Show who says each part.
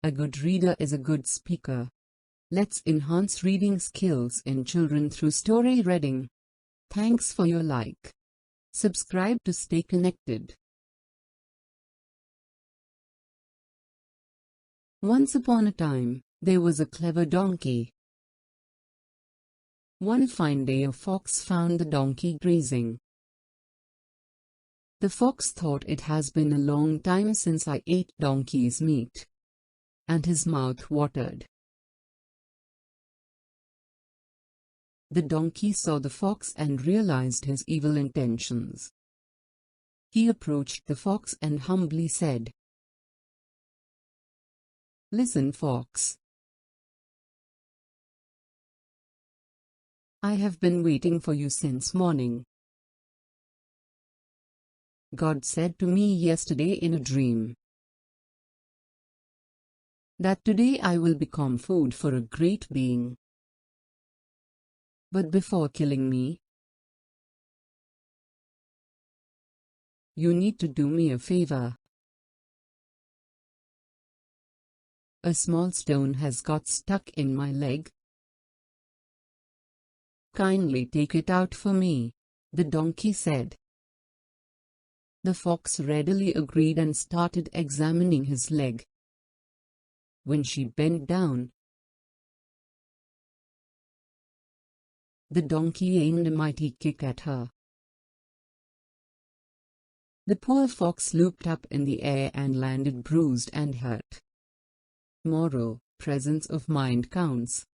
Speaker 1: A good reader is a good speaker. Let's enhance reading skills in children through story reading. Thanks for your like. Subscribe to stay connected. Once upon a time, there was a clever donkey. One fine day a fox found the donkey grazing. The fox thought, it has been a long time since I ate donkey's meat. And his mouth watered. The donkey saw the fox and realized his evil intentions. He approached the fox and humbly said, "Listen, fox. I have been waiting for you since morning. God said to me yesterday in a dream that today I will become food for a great being. But before killing me, you need to do me a favor. A small stone has got stuck in my leg. Kindly take it out for me," the donkey said. The fox readily agreed and started examining his leg. When she bent down, the donkey aimed a mighty kick at her. The poor fox looped up in the air and landed bruised and hurt. Moral: presence of mind counts.